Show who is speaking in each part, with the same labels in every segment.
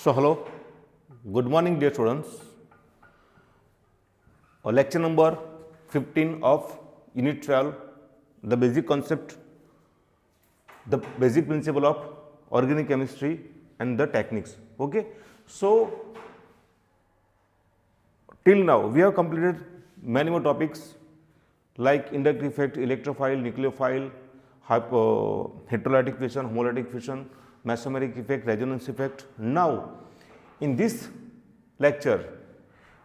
Speaker 1: So hello, good morning dear students. Lecture number 15 of Unit 12, the basic concept, the basic principle of organic chemistry and the techniques. Okay, so till now we have completed many more topics like inductive effect, electrophile, nucleophile, heterolytic fission, homolytic fission, mesomeric effect, resonance effect. Now in this lecture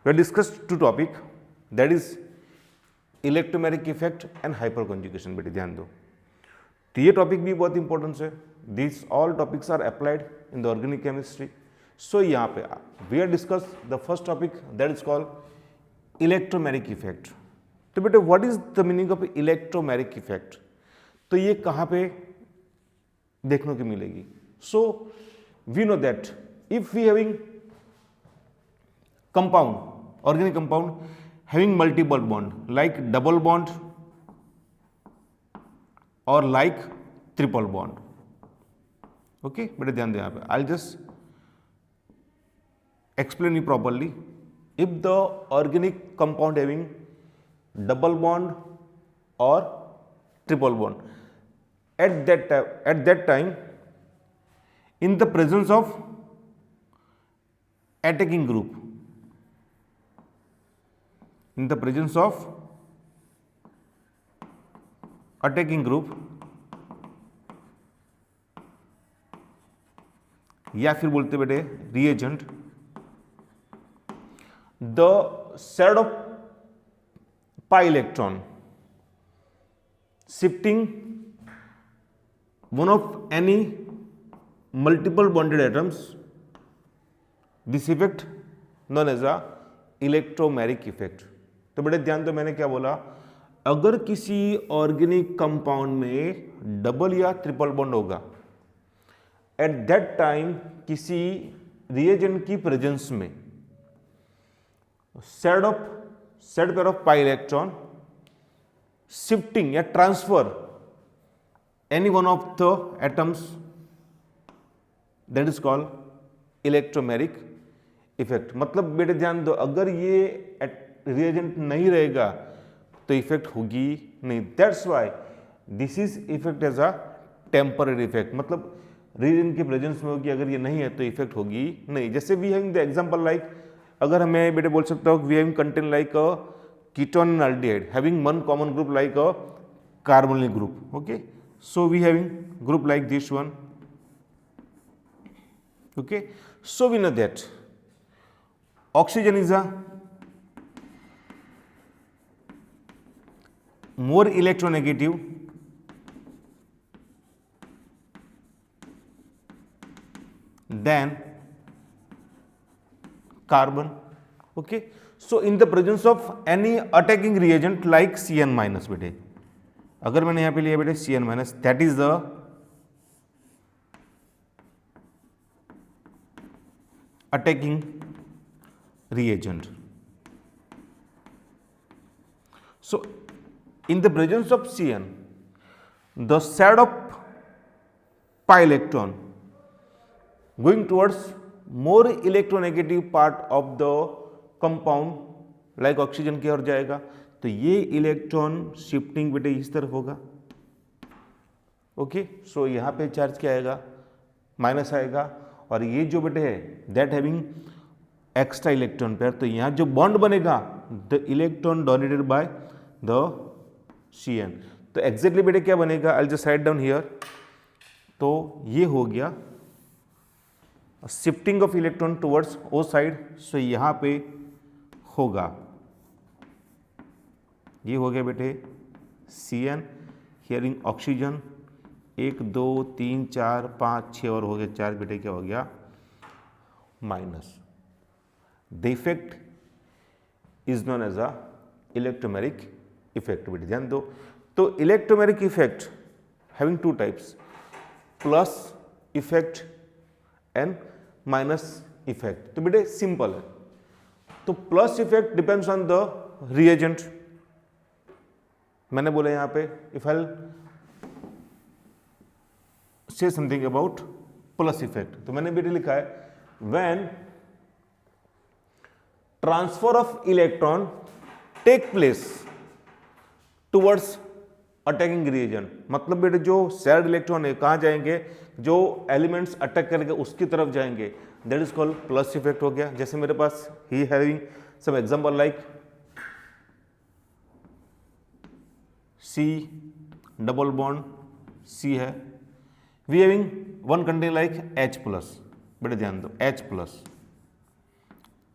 Speaker 1: we have discussed two topics, that is electromeric effect and hyper conjugation. बेटे ध्यान दो, तो ये topic भी बहुत important है. This all topics are applied in the organic chemistry. So यहाँ पे we are discuss the first topic that is called electromeric effect. तो बेटे what is the meaning of electromeric effect, तो ये कहाँ पे देखने को मिलेगी. So we know that if we having compound, organic compound having multiple bond like double bond or like triple bond. Okay, बेटे ध्यान दें यहाँ पे. I'll just explain you properly. If the organic compound having double bond or triple bond, at that time in the presence of attacking group, in the presence of attacking group या फिर बोलते बेटे reagent, the shared of pi electron shifting one of any multiple bonded atoms, this effect known as a electromeric effect. तो बड़े ध्यान दो, मैंने क्या बोला, अगर किसी ऑर्गेनिक कंपाउंड में डबल या ट्रिपल बॉन्ड होगा, एट दैट टाइम किसी रिएजेंट की प्रेजेंस में shed pair of pi electron shifting या transfer any one of the atoms, that is called electromeric effect. मतलब बेटे ध्यान दो, अगर ये रिएजेंट नहीं रहेगा तो इफेक्ट होगी नहीं. That's why this is effect as a temporary effect. मतलब रिएजेंट के प्रेजेंस में होगी, अगर ये नहीं है तो इफेक्ट होगी नहीं. जैसे we having the example like, अगर हमें बेटे बोल सकता हूँ we having contain like a ketone and aldehyde having one common group like a carbonyl group. Okay, so we having group like this one. Okay, so we know that oxygen is a more electronegative than carbon. Okay, so in the presence of any attacking reagent like Cn minus, बेटे अगर मैंने यहाँ पे लिया बेटे Cn minus, that is the attacking reagent. So in the presence of Cn, the shared of pi electron going towards more electronegative part of the compound like oxygen की ओर जाएगा, तो ये इलेक्ट्रॉन शिफ्टिंग बेटे इस तरफ होगा. ओके, सो यहाँ पे चार्ज क्या आएगा, माइनस आएगा. और ये जो बेटे है that having extra electron pair, तो यहाँ जो बॉन्ड बनेगा the electron donated by the Cn. तो एग्जैक्टली बेटे क्या बनेगा, I just write down here. तो ये हो गया shifting of electron towards O side. So यहाँ पे होगा, ये हो गया बेटे Cn हियरिंग ऑक्सीजन, 1 2 3 4 5 6 और हो गया 4 बेटे, क्या हो गया minus. The effect is known as a electromeric effect. बेटे ध्यान दो, तो electromeric effect having two types, plus effect and minus effect. तो बेटे सिंपल है. तो plus effect depends on the reagent. मैंने बोला यहाँ पे इफ आई से समथिंग अबाउट प्लस इफेक्ट, तो मैंने बेटे लिखा है when transfer of electron take place towards attacking region, मतलब बेटे जो शेयर्ड इलेक्ट्रॉन है कहां जाएंगे, जो एलिमेंट्स अटैक करेंगे उसकी तरफ जाएंगे, that is called plus effect हो गया। जैसे मेरे पास ही having some example like C double bond C है, we having one content like H plus, बेटे ध्यान दो H प्लस,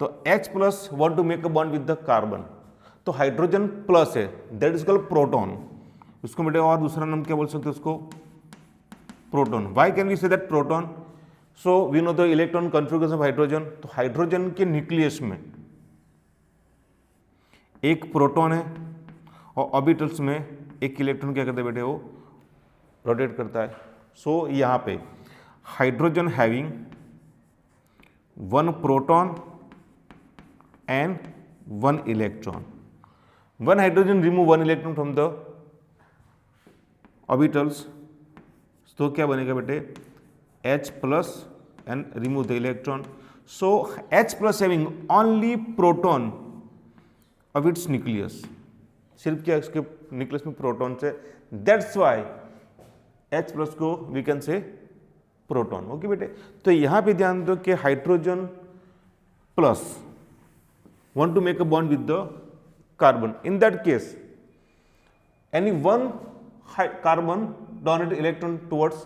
Speaker 1: तो H plus want to make a bond with the carbon, तो हाइड्रोजन प्लस है, दैट इज कॉल्ड प्रोटॉन। उसको बेटे और दूसरा नाम क्या बोल सकते हैं उसको, proton. Why can we say that proton, so we know the electron configuration of hydrogen, तो हाइड्रोजन के न्यूक्लियस में एक प्रोटॉन है और ऑर्बिटल्स में एक इलेक्ट्रॉन क्या करता है बेटे, वो रोटेट करता है। सो यहाँ पे hydrogen having one proton and one electron, one hydrogen remove one electron from the orbitals, तो क्या बनेगा बेटे H plus and remove the electron, so H plus having only proton of its nucleus, सिर्फ क्या इसके nucleus में proton से, that's why H plus को we can say proton. Okay बेटे, तो यहां पे ध्यान दो कि hydrogen plus want to make a bond with the carbon, in that case any one carbon donate electron towards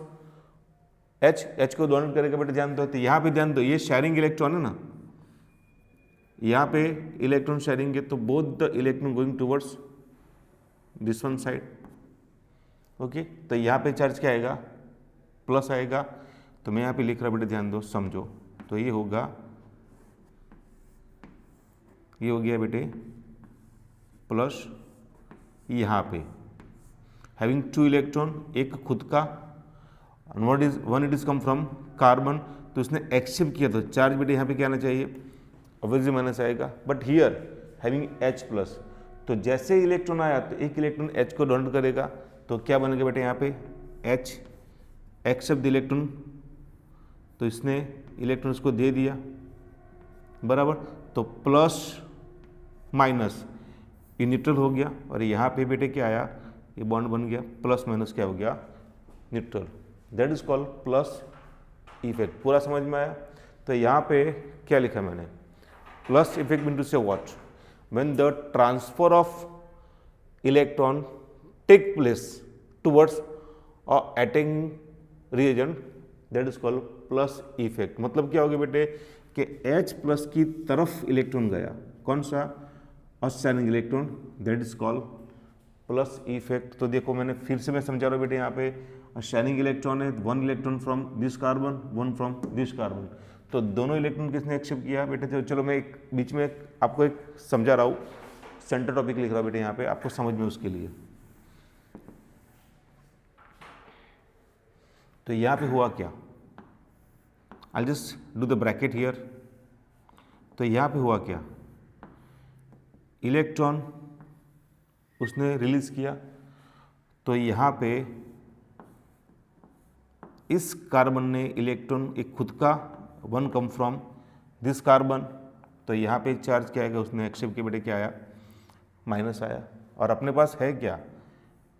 Speaker 1: H को डोनेट करेगा बेटे, ध्यान दो। तो यहाँ पे ध्यान दो, ये शेयरिंग इलेक्ट्रॉन है ना, यहाँ पे इलेक्ट्रॉन शेयरिंग है, तो both the electron going towards this one side. Okay, तो यहाँ पे चार्ज क्या आएगा, प्लस आएगा, तो मैं यहाँ पे लिख रहा बेटे, ध्यान दो समझो, तो ये होगा, ये हो गया बेटे प्लस, यहाँ पे हैविंग टू इलेक्ट्रॉन, एक खुद का, one it is come from carbon, तो उसने एक्सेप्ट किया, तो चार्ज बेटे यहाँ पे क्या आना चाहिए, ऑब्वियसली माइनस आएगा, but here having H plus, तो जैसे इलेक्ट्रॉन आया तो एक इलेक्ट्रॉन H को डोनेट करेगा, तो क्या बनेगा बेटे यहाँ पे H एक्सेप्ट द इलेक्ट्रॉन, तो इसने इलेक्ट्रॉन इसको दे दिया बराबर, तो प्लस माइनस ये न्यूट्रल हो गया, और यहाँ पे बेटे क्या आया, ये बॉन्ड बन गया, प्लस माइनस क्या हो गया, neutral, that is called plus effect. पूरा समझ में आया। तो यहाँ पे क्या लिखा मैंने, plus effect mean to say what, when the transfer of electron take place towards attacking reagent, that is called plus effect. मतलब क्या हो गया बेटे कि H प्लस की तरफ इलेक्ट्रॉन गया, कौन सा, outstanding electron, that is called plus effect. तो देखो मैंने फिर से मैं समझा रहा हूँ बेटे, यहाँ पे आउटस्टैंडिंग इलेक्ट्रॉन है, one electron from this carbon, one from this carbon, तो दोनों इलेक्ट्रॉन किसने एक्सेप्ट किया बेटे। तो चलो मैं एक बीच में आपको एक समझा रहा हूँ, सेंटर टॉपिक लिख रहा हूँ बेटे यहाँ पे आपको समझ में उसके लिए। तो यहाँ पे हुआ क्या, I'll just do the bracket here। तो यहाँ पे हुआ क्या, इलेक्ट्रॉन उसने रिलीज किया, तो यहाँ पे इस कार्बन ने इलेक्ट्रॉन एक खुद का, one come from this carbon, तो यहाँ पे चार्ज क्या आएगा, उसने एक्सेप्ट किया बेटे, क्या आया, माइनस आया, और अपने पास है क्या,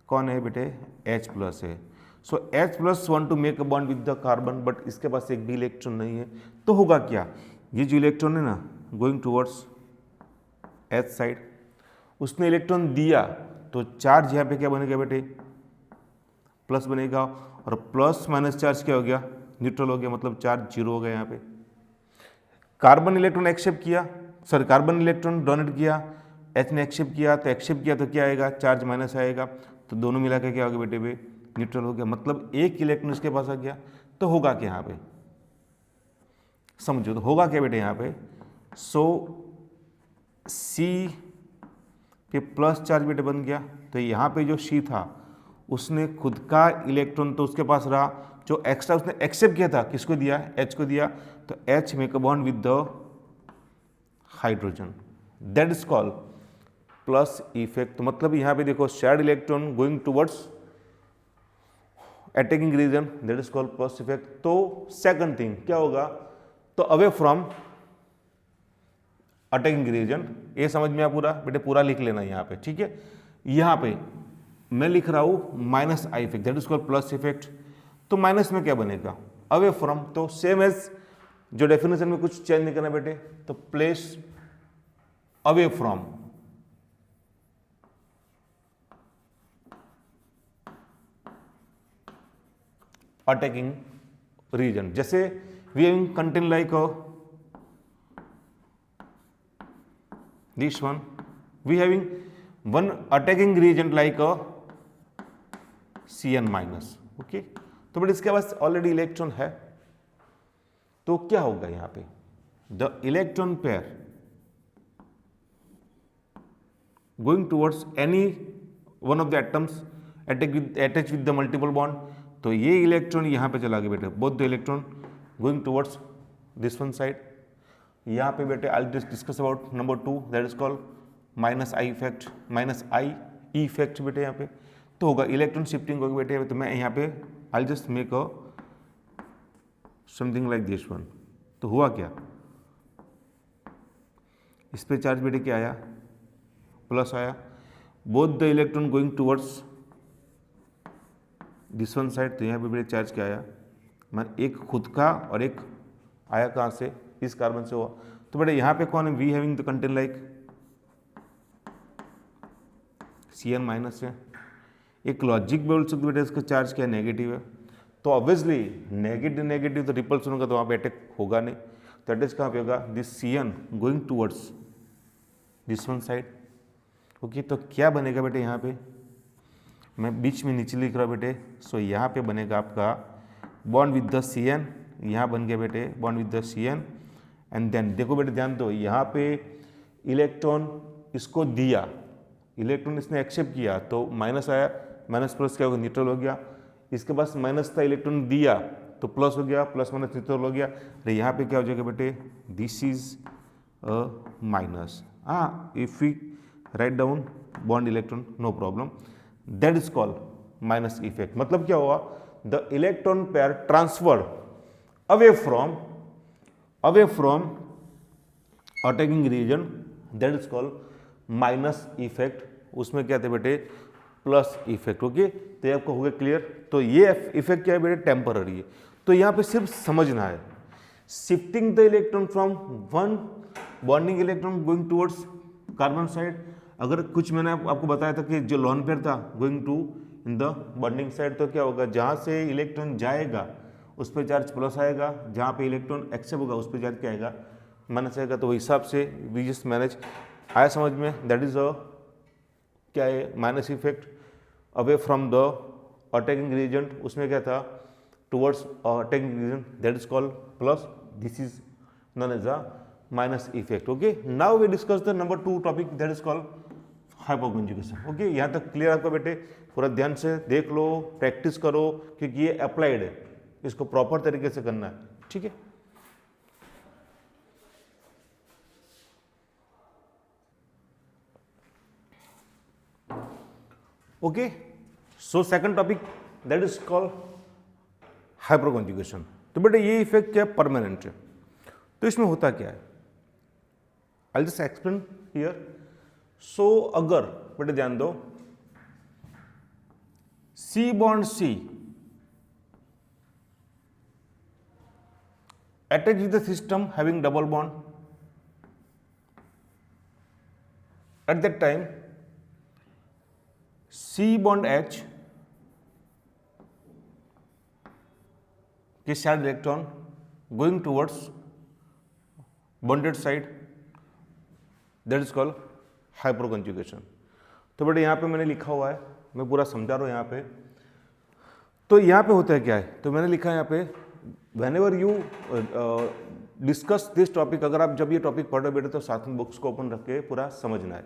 Speaker 1: कौन है बेटे, H प्लस है। So H plus want to make a bond with the carbon, but इसके पास एक भी इलेक्ट्रॉन नहीं है, तो होगा क्या, ये जो इलेक्ट्रॉन है ना गोइंग टूवर्ड्स H साइड, उसने इलेक्ट्रॉन दिया, तो चार्ज यहाँ पे क्या बनेगा बेटे, प्लस बनेगा, और प्लस माइनस चार्ज क्या हो गया, न्यूट्रल हो गया, मतलब चार्ज जीरो हो गया। यहाँ पे कार्बन इलेक्ट्रॉन एक्सेप्ट किया, सॉरी कार्बन इलेक्ट्रॉन डोनेट किया, H ने एक्सेप्ट किया, तो एक्सेप्ट किया तो क्या आएगा, चार्ज माइनस आएगा, तो दोनों मिला के क्या हो गया बेटे पे, न्यूट्रल हो गया, मतलब एक इलेक्ट्रॉन इसके पास आ गया। तो होगा क्या यहाँ पे, समझो, तो होगा क्या बेटे यहाँ पे, सो C पे प्लस चार्ज बेटे बन गया, तो यहाँ पे जो C था उसने खुद का इलेक्ट्रॉन तो उसके पास रहा, जो एक्स्ट्रा उसने एक्सेप्ट किया था किसको दिया, H को दिया, तो H make a bond with the hydrogen, that is called plus effect. तो मतलब यहाँ पे देखो shared electron going towards attacking region, that is called plus effect. तो सेकंड थिंग क्या होगा, तो अवे फ्रॉम अटैकिंग रीजन, ये समझ में आया पूरा बेटे, पूरा लिख लेना यहाँ पे, ठीक है। यहाँ पे मैं लिख रहा हूँ minus I effect, that is called plus effect. तो माइनस में क्या बनेगा, अवे फ्रॉम, तो सेम एज जो डेफिनेशन में कुछ चेंज नहीं करना बेटे, तो place away from attacking region. जैसे we having content like this one, we having one attacking region like a Cn minus, okay. तो बट इसके पास ऑलरेडी इलेक्ट्रॉन है, तो क्या होगा यहां पे, the electron pair going towards any one of the atoms attach with the multiple bond, तो ये इलेक्ट्रॉन यहां पे चला गया बेटे, both the electron going towards this one side. यहाँ पे बेटे I discuss about number 2, that is called minus I effect, minus I E effect बेटे। यहाँ पे तो होगा इलेक्ट्रॉन शिफ्टिंग होगी बेटे, तो मैं यहाँ पे I just make a something like this one. तो हुआ क्या, इस पे चार्ज बेटे क्या आया, प्लस आया, both the electron going towards this one side, तो यहाँ पे बेटे चार्ज क्या आया, मैं एक खुद का और एक आया कहाँ से, इस कार्बन से हुआ। तो बेटा यहाँ पे कौन है, we having the content like Cn minus है। एक लॉजिक बोल सकते बेटा, इसका चार्ज क्या नेगेटिव है, तो ऑब्वियसली नेगेटिव नेगेटिव तो रिपल्सन होगा, तो वहाँ पे अटैक होगा नहीं, तो अटैच कहाँ पे होगा, this Cn going towards this one side, okay. तो क्या बनेगा बेटे, यहाँ पे मैं बीच में नीचे लिख रहा हूँ बेटे, सो यहाँ पे बनेगा आपका बॉन्ड विद द Cn, यहाँ बन गया बेटे bond with the Cn, and then देखो बेटे ध्यान दो, यहाँ पे इलेक्ट्रॉन इसको दिया, इलेक्ट्रॉन इसने एक्सेप्ट किया, तो माइनस आया, माइनस प्लस क्या होगा, न्यूट्रल हो गया। इसके पास माइनस था, इलेक्ट्रॉन दिया तो प्लस हो गया, प्लस माइनस न्यूट्रल हो गया। तो यहाँ पे क्या हो जाएगा बेटे, दिस इज अ माइनस, हाँ if we write down bond electron no problem, that is called minus effect. मतलब क्या हुआ, the electron pair transferred away from attacking region, that is called minus effect. उसमें क्या थे बेटे, प्लस इफेक्ट, ओके। तो ये आपको हो गया क्लियर। तो ये इफेक्ट क्या है बेटे, टेम्पररी है। तो यहाँ पे सिर्फ समझना है, shifting the electron from one bonding electron going towards carbon side. अगर कुछ मैंने आपको बताया था कि जो लोन पेयर था going to in the bonding side, तो क्या होगा, जहाँ से इलेक्ट्रॉन जाएगा उस पर चार्ज प्लस आएगा, जहाँ पे इलेक्ट्रॉन एक्सेप्ट होगा उस पर चार्ज क्या आएगा, माइनस आएगा। तो हिसाब से वी जस्ट मैनेज, आया समझ में, दैट इज अ क्या है, minus effect away from the attacking region. उसमें क्या था, towards attacking region, that is called plus, this is known as a minus effect, okay. Now we discuss the number 2 topic, that is called hypoconjugation, okay. यहाँ तक clear आपका बेटे, पूरा ध्यान से देख लो, प्रैक्टिस करो, क्योंकि ये अप्लाइड है, इसको प्रॉपर तरीके से करना है, ठीक है। Okay, so second topic that is called hyperconjugation. तो बेटा ये इफेक्ट क्या है, परमानेंट है। तो इसमें होता क्या है, I just explain here. So अगर बेटे ध्यान दो, C bond C attached with the system having double bond, at that time C bond H के shared electron going towards bonded side, that is called hyperconjugation। तो बेटे यहाँ पे मैंने लिखा हुआ है, मैं पूरा समझा रहा हूँ यहाँ पे। तो यहाँ पे होता है क्या है, तो मैंने लिखा है यहाँ पे, whenever you discuss this topic, अगर आप जब ये टॉपिक पढ़ रहे बेटे तो साथ में बुक्स को ओपन रख के पूरा समझना है।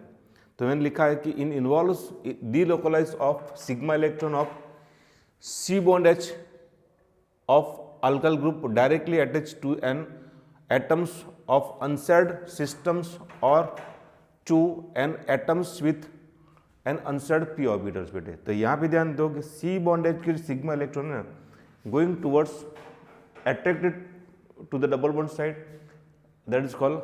Speaker 1: तो मैंने लिखा है कि in involves delocalize of sigma electron of C bond H of alkyl group directly attach to an atoms of unshared systems और to an atoms with an unshared P orbitals बेटे। तो यहाँ पे ध्यान दो कि सी बॉन्ड एच की sigma electron है going towards attracted to the double bond side, that is called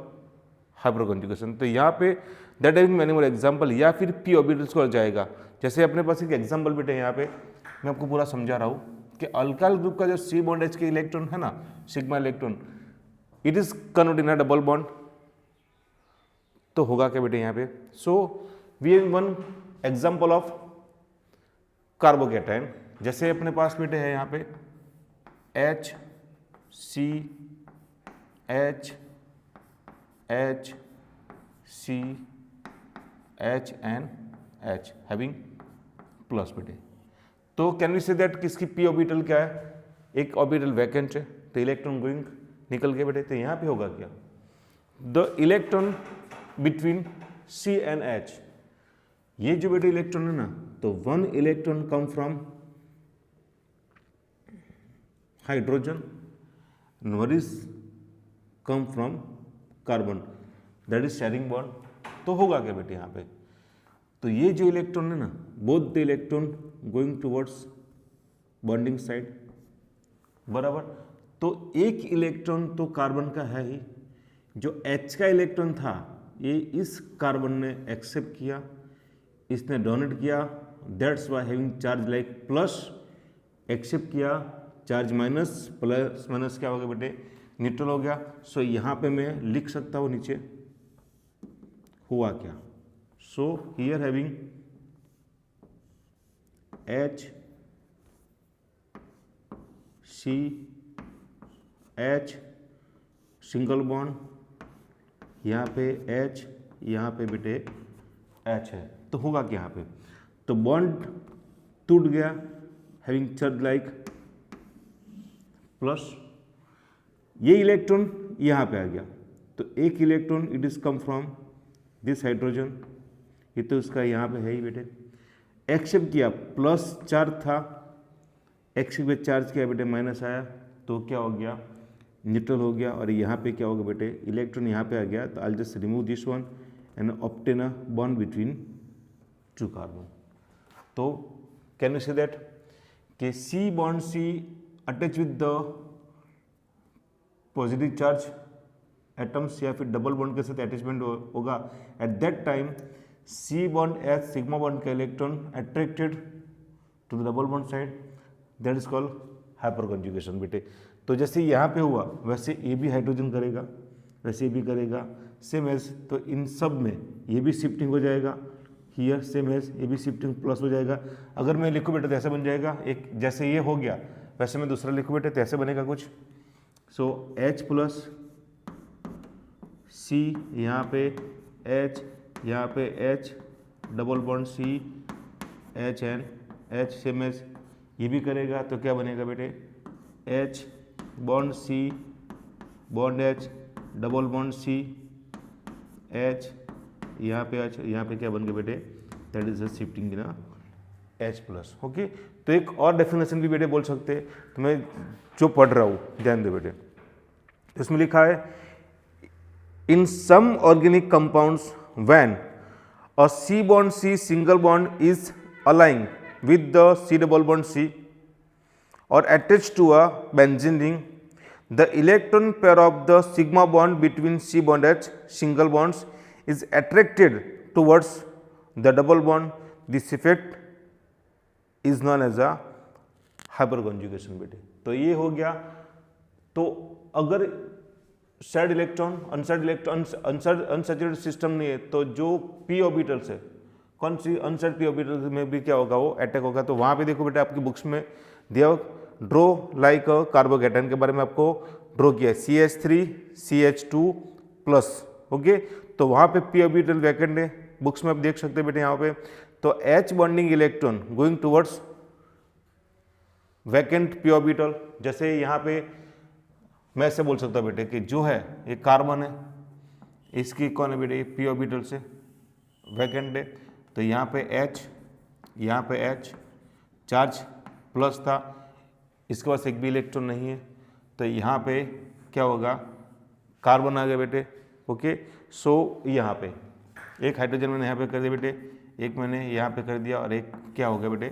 Speaker 1: hyperconjugation. तो यहाँ पे that having many more example, या फिर पी ऑर्बिटल्स को जाएगा। जैसे अपने पास एक एग्जाम्पल बेटे यहाँ पे मैं आपको पूरा समझा रहा हूँ कि अल्काइल ग्रुप का जो सी बॉन्ड एच के इलेक्ट्रॉन है ना, sigma electron, it is convert in a double bond. तो होगा क्या बेटे यहाँ पे, so we have one example of carbocation. जैसे अपने पास बेटे है यहाँ पे H C H H C H N H having plus बेटे। तो कैन वी से दैट किसकी पी ऑर्बिटल क्या है, एक ऑर्बिटल वैकेंट है, तो इलेक्ट्रॉन गोइंग निकल गए बेटे। तो यहाँ पे होगा क्या, the electron between C and H, ये जो बेटे इलेक्ट्रॉन है ना, तो one electron come from hydrogen, one is come from carbon, that is sharing bond. तो होगा क्या बेटे यहाँ पे, तो ये जो इलेक्ट्रॉन है ना, both the electron going towards bonding side, बराबर। तो एक इलेक्ट्रॉन तो कार्बन का है ही, जो H का इलेक्ट्रॉन था ये इस कार्बन ने एक्सेप्ट किया, इसने डोनेट किया, that's why having charge like plus, accept किया चार्ज माइनस, प्लस माइनस क्या हो गया बेटे, न्यूट्रल हो गया। सो यहाँ पे मैं लिख सकता हूँ नीचे हुआ क्या, so here having H C H single bond, यहाँ पे H, यहाँ पे बेटे H है। तो होगा क्या यहाँ पे, तो बॉन्ड टूट गया, हैविंग चार्ज लाइक प्लस, ये इलेक्ट्रॉन यहाँ पे आ गया, तो एक electron it is come from this hydrogen, ये तो उसका यहाँ पे है ही बेटे, एक्सेप्ट किया, प्लस चार्ज था, एक्सेप्ट पे चार्ज किया बेटे, माइनस आया, तो क्या हो गया, न्यूट्रल हो गया। और यहाँ पे क्या होगा बेटे, इलेक्ट्रॉन यहाँ पे आ गया, तो I just remove this one and obtain a bond between two carbon. तो कैन यू से दैट कि C bond C attach with the positive charge atoms, या फिर डबल बॉन्ड के साथ अटैचमेंट होगा, at that time C bond H sigma bond का electron attracted to the double bond side, that is called hyperconjugation बेटे। तो जैसे यहाँ पे हुआ वैसे ये भी हाइड्रोजन करेगा, वैसे ये भी करेगा, सेम एज, तो इन सब में ये भी शिफ्टिंग हो जाएगा, हियर सेम एज ये भी शिफ्टिंग प्लस हो जाएगा। अगर मैं लिखूँ बेटे तो ऐसे बन जाएगा, एक जैसे ये हो गया वैसे मैं दूसरा लिखूँ बेटे तो ऐसे बनेगा कुछ, सो H प्लस C, यहाँ पे H, यहाँ पे H, double bond C H N H, same as ये भी करेगा, तो क्या बनेगा बेटे, H bond C bond H, double bond C H, यहाँ पे H, यहाँ पे क्या बन गया बेटे, that is shifting in H plus. Okay, तो एक और डेफिनेशन भी बेटे बोल सकते हैं, तो मैं जो पढ़ रहा हूँ ध्यान दे बेटे, इसमें लिखा है in some organic compounds when a C bond C single bond is aligned with the C double bond C or attached to a benzene ring, the electron pair of the sigma bond between C bond H single bonds is attracted towards the double bond. This effect is known as a hyperconjugation बेटे। तो ये हो गया। तो अगर shared electron unsaturated system नहीं है, तो जो पी ऑर्बिटल्स है, कौन सी अनसैचुरेटेड पी ऑर्बिटल्स में भी क्या होगा, वो अटैक होगा। तो वहाँ पे देखो बेटा आपकी बुक्स में दिया ड्रो लाइक कार्बोकैटायन के बारे में आपको ड्रॉ किया है, CH3 CH2 प्लस। ओके, तो वहाँ पे पी ऑर्बिटल वैकेंट है, बुक्स में आप देख सकते हैं बेटे यहाँ पे। तो H bonding electron going towards vacant P orbital, जैसे यहाँ पे मैं ऐसे बोल सकता हूँ बेटे कि जो है ये कार्बन है, इसकी कौन है बेटे, पी ऑर्बिटल से वैकेंट है, तो यहाँ पे H, यहाँ पे H चार्ज प्लस था, इसके पास एक भी इलेक्ट्रॉन नहीं है, तो यहाँ पे क्या होगा, कार्बन आ गया बेटे। ओके, सो यहाँ पे एक हाइड्रोजन मैंने यहाँ पे कर दिया बेटे, एक मैंने यहाँ पे कर दिया, और एक क्या हो गया बेटे,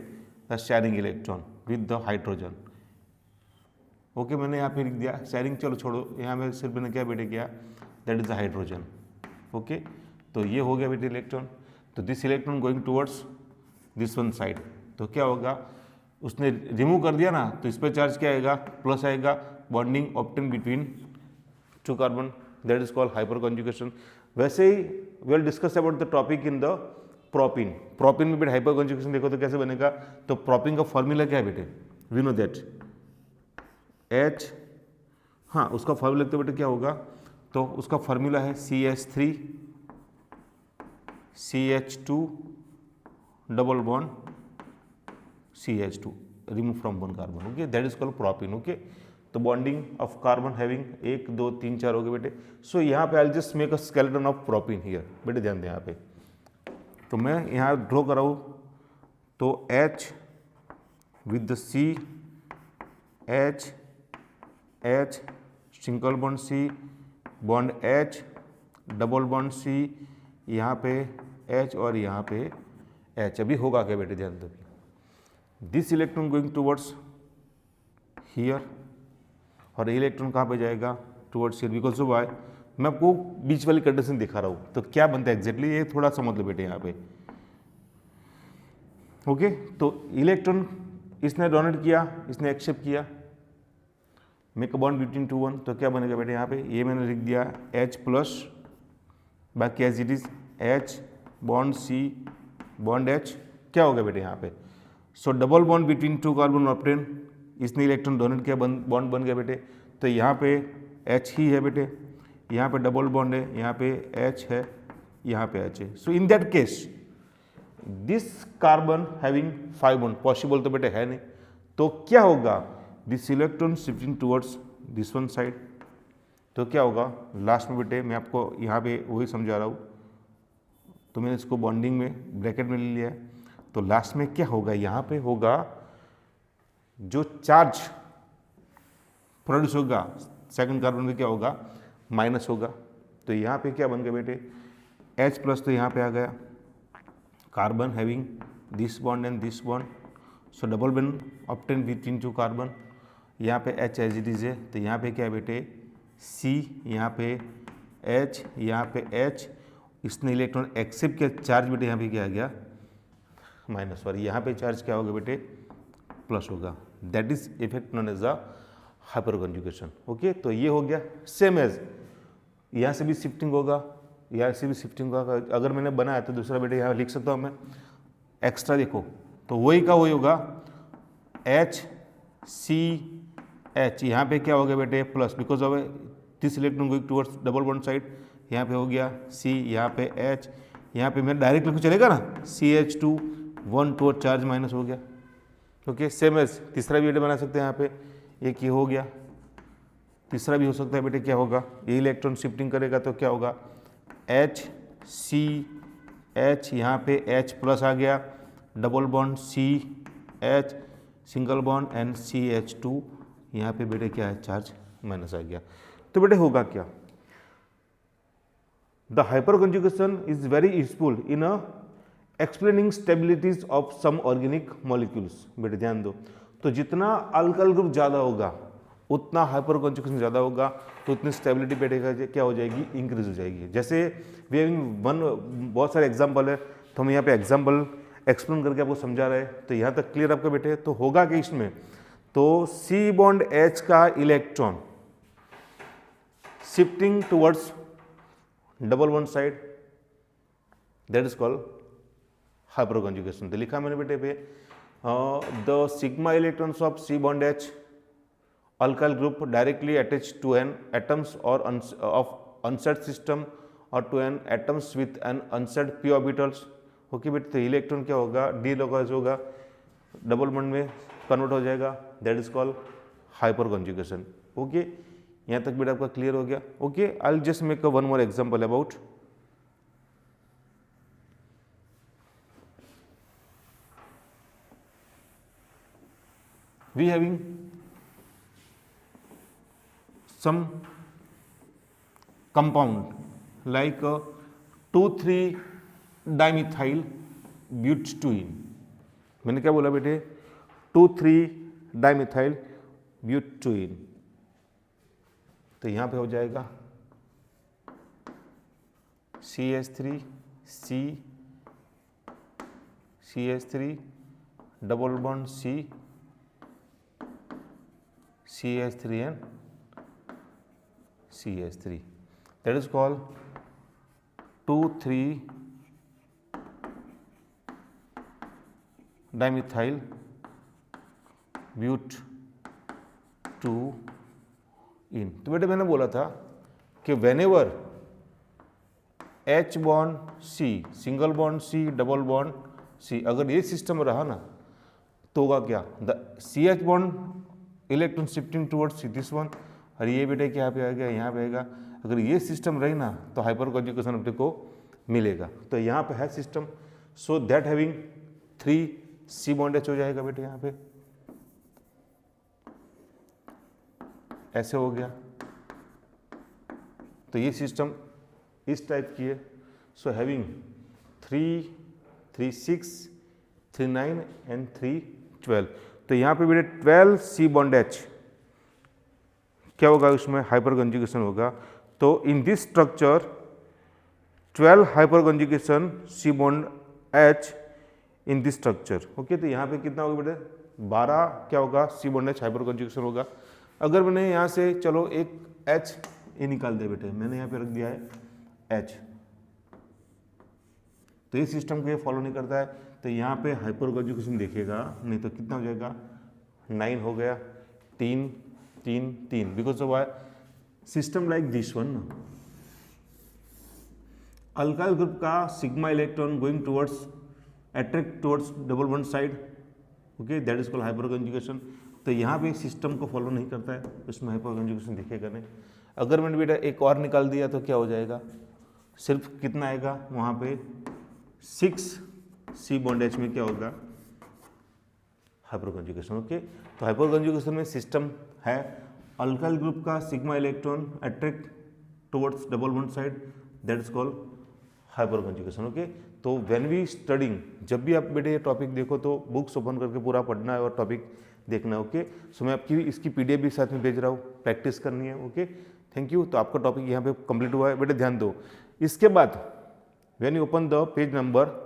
Speaker 1: the sharing electron with the hydrogen. Okay, मैंने यहाँ पे लिख दिया शेयरिंग, चलो छोड़ो, यहाँ में सिर्फ मैंने क्या बेटे किया, that is the hydrogen. Okay, तो ये हो गया बेटे इलेक्ट्रॉन। तो this electron going towards this one side, तो क्या होगा, उसने रिमूव कर दिया ना, तो इस पर चार्ज क्या आएगा, प्लस आएगा, bonding obtain between two carbon, that is called hyperconjugation. वैसे ही we will discuss about the topic in the propene. Propene में बेटे हाइपर कॉन्जुगेशन देखो तो कैसे बनेगा, तो प्रोपिन का फॉर्मूला क्या है बेटे, वी नो दैट H, हाँ उसका फॉर्मूला लिखते बेटे क्या होगा, तो उसका फॉर्मूला है CH3 CH2 double bond CH2 remove from one carbon. Okay, that is called propyne. Okay, तो बॉन्डिंग ऑफ कार्बन हैविंग 1 2 3 4 हो गए बेटे। सो यहाँ पे I just make a skeleton of propyne here, बेटे ध्यान दें यहाँ पे, तो मैं यहाँ ड्रॉ कराऊँ तो H with the C, H H single bond C, bond H, double bond C, यहाँ पे H और यहाँ पे H। अभी होगा क्या बेटे, ध्यान दो, this electron going towards here, और इलेक्ट्रॉन कहाँ पे जाएगा, towards here, because of why, मैं आपको बीच वाली कंडीशन दिखा रहा हूँ, तो क्या बनता है एग्जैक्टली ये थोड़ा समझ लो बेटे यहाँ पे। ओके, तो इलेक्ट्रॉन इसने डोनेट किया, इसने एक्सेप्ट किया, make a bond between to one, तो क्या बनेगा बेटे यहाँ पे, ये मैंने लिख दिया H प्लस, बाकी as it is H bond C bond H, क्या हो गया बेटे यहाँ पे, so double bond between two carbon obtain, इसने इलेक्ट्रॉन डोनेट किया, बॉन्ड बन गया बेटे, तो यहाँ पे H ही है बेटे, यहाँ पे डबल बॉन्ड है, यहाँ पे H है, यहाँ पे H है। So in that case this carbon having 5 bond, possible तो बेटे है नहीं, तो क्या होगा, this electron shifting towards this one side, तो क्या होगा लास्ट में बेटे, मैं आपको यहाँ पे वही समझा रहा हूँ, तो मैंने इसको बॉन्डिंग में ब्रैकेट में ले लिया है, तो लास्ट में क्या होगा, यहाँ पे होगा जो चार्ज प्रोड्यूस होगा सेकंड कार्बन में क्या होगा, माइनस होगा, तो यहाँ पे क्या बन गया बेटे, H प्लस, तो यहाँ पे आ गया carbon having this bond and this bond, so double bond obtain between two carbon, यहाँ पे H एज इट इज है, तो यहाँ पे क्या है बेटे C, यहाँ पे H, यहाँ पे H, इसने इलेक्ट्रॉन एक्सेप्ट किया, चार्ज बेटे यहाँ पे क्या आ गया माइनस, और यहाँ पे चार्ज क्या होगा बेटे प्लस होगा, that is effect known as the hyperconjugation. Okay, तो ये हो गया, सेम एज यहाँ से भी शिफ्टिंग होगा, यहाँ से भी शिफ्टिंग होगा, अगर मैंने बनाया तो दूसरा बेटे यहाँ लिख सकता हूँ मैं एक्स्ट्रा, देखो तो वही का वही होगा, H C H, यहाँ पे क्या हो गया बेटे plus, because of this electron going towards double bond side, यहाँ पे हो गया C, यहाँ पे H, यहाँ पे मैं डायरेक्ट लिखो चलेगा ना, CH2 1 टुवर्ड चार्ज माइनस हो गया। ओके, सेम एज तीसरा भी बेटे बना सकते हैं, यहाँ पे एक ये हो गया, तीसरा भी हो सकता है बेटे, क्या होगा, ये इलेक्ट्रॉन शिफ्टिंग करेगा तो क्या होगा H C H, यहाँ पे H प्लस आ गया, double bond C H, single bond and CH2, यहाँ पे बेटे क्या है चार्ज माइनस आ गया, तो बेटे होगा क्या, the hyperconjugation is very useful in a explaining stabilities of some organic molecules. बेटे ध्यान दो, तो जितना अल्काइल ग्रुप ज़्यादा होगा उतना हाइपर कॉन्जुगेशन ज़्यादा होगा, तो उतनी स्टेबिलिटी बेटे क्या हो जाएगी, इंक्रीज हो जाएगी। जैसे वी हैविंग वन, बहुत सारे एग्जाम्पल है, तो हम यहाँ पे एग्जाम्पल एक्सप्लेन करके आपको समझा रहे हैं, तो यहाँ तक क्लियर आपका बेटे, तो होगा कि इसमें, तो C बॉन्ड H का electron shifting towards double one side, that is called hyperconjugation. तो लिखा मैंने बेटे पे, the sigma electrons of C bond H alkyl group directly attached to an atoms or of unset system or to an atoms with an unset p orbitals। Okay बेटे, तो electron क्या होगा, D localise होगा, double bond में convert हो जाएगा, that is called hyperconjugation. Okay, यहाँ तक बेटा आपका क्लियर हो गया। Okay, I will just make one more example about, we having some compound like 2,3-dimethyl butadiene। मैंने क्या बोला बेटे, 2,3-dimethyl ब्यूटीन। तो यहाँ पे हो जाएगा CH3 CH3 डबल बॉन्ड CH3 and CH3, that is called 2,3-dimethyl but 2-इन। तो बेटे मैंने बोला था कि whenever H bond C, single bond C, double bond C, अगर ये सिस्टम रहा ना तो होगा क्या, the CH bond electron shifting towards this one, और ये बेटे क्या पे आएगा, यहाँ पे आएगा। अगर ये सिस्टम रही ना तो हाइपर कॉन्जुगेशन अपने को मिलेगा। तो यहाँ पे है system, so that having 3C bond H हो जाएगा बेटे, यहाँ पे ऐसे हो गया। तो ये सिस्टम इस टाइप की है। So having 3, 3, 6, 3, 9 and 3, 12। तो यहाँ पे बेटे 12C बॉन्ड H क्या होगा, उसमें हाइपर कॉन्जुगेशन होगा। तो in this structure 12 hyper conjugation C bond H in this structure. Okay, तो यहाँ पे कितना होगा बेटे, 12 क्या होगा C bond H hyper conjugation होगा। अगर मैंने यहाँ से चलो एक H ये निकाल दिया बेटे, मैंने यहाँ पे रख दिया है H, तो ये सिस्टम को ये फॉलो नहीं करता है। तो यहाँ पे हाइपर कॉन्जुगेशन देखेगा नहीं तो कितना हो जाएगा, 9 हो गया, 3, 3, 3, because of Y system like this one. Alkyl group का sigma electron going towards attract towards double bond side, okay, that is called hyperconjugation. तो यहाँ पे सिस्टम को फॉलो नहीं करता है, उसमें हाइपर कॉन्जुगेशन दिखेगा नहीं। अगर मैंने बेटा एक और निकाल दिया तो क्या हो जाएगा, सिर्फ कितना आएगा वहाँ पे 6C बॉन्ड H में क्या होगा, हाइपर कॉन्जुगेशन। ओके, तो हाइपर कॉन्जुगेशन में सिस्टम है अल्काइल ग्रुप का sigma electron attract towards double bond side, that is called hyperconjugation. Okay, तो व्हेन वी स्टडिंग, जब भी आप बेटे ये टॉपिक देखो तो बुक्स ओपन करके पूरा पढ़ना है और टॉपिक देखना है। ओके, सो मैं आपकी इसकी PDF भी साथ में भेज रहा हूँ, प्रैक्टिस करनी है। Okay, thank you. तो आपका टॉपिक यहाँ पे कंप्लीट हुआ है बेटे, ध्यान दो। इसके बाद when you open the page number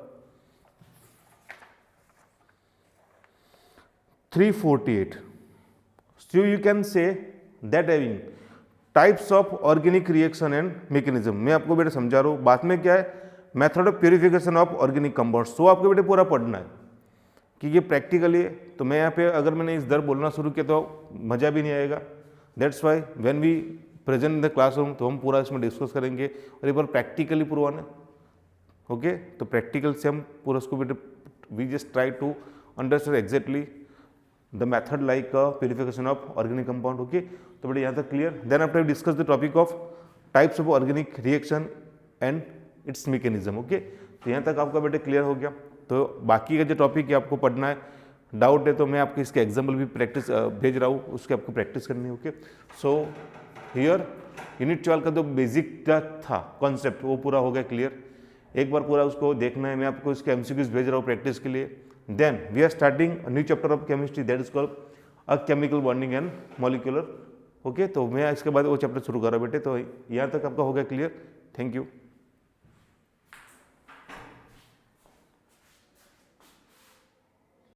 Speaker 1: 348, so you can say that having types of organic reaction and mechanism। मैं आपको बेटे समझा रहा हूँ, बाद में क्या है method of purification of organic compounds. तो आपको बेटे पूरा पढ़ना है कि ये प्रैक्टिकली है। तो मैं यहाँ पे अगर मैंने इस दर बोलना शुरू किया तो मज़ा भी नहीं आएगा। That's why when we present in the classroom तो हम पूरा इसमें डिस्कस करेंगे और एक बार प्रैक्टिकली प्रूव है। ओके, तो प्रैक्टिकल से हम पूरा उसको बेटे we just try to understand exactly the method like purification of organic compound. Okay, तो बेटे यहाँ तक clear. Then after discuss the topic of types of organic reaction and its mechanism. Okay, तो यहाँ तक आपका बेटे क्लियर हो गया। तो बाकी का जो टॉपिक है आपको पढ़ना है, डाउट है तो मैं आपको इसके एग्जाम्पल भी प्रैक्टिस भेज रहा हूँ, उसके आपको प्रैक्टिस करनी है। ओके, सो हियर यूनिट 12 का जो बेसिक था कॉन्सेप्ट वो पूरा हो गया क्लियर। एक बार पूरा उसको देखना है, मैं आपको इसके MCQs भेज रहा हूँ प्रैक्टिस के लिए। Then we are starting new chapter of chemistry, that is called a chemical bonding and molecular. Okay, तो मैं इसके बाद वो चैप्टर शुरू कर रहा हूँ बेटे। तो यहाँ तक आपका हो गया क्लियर। Thank you.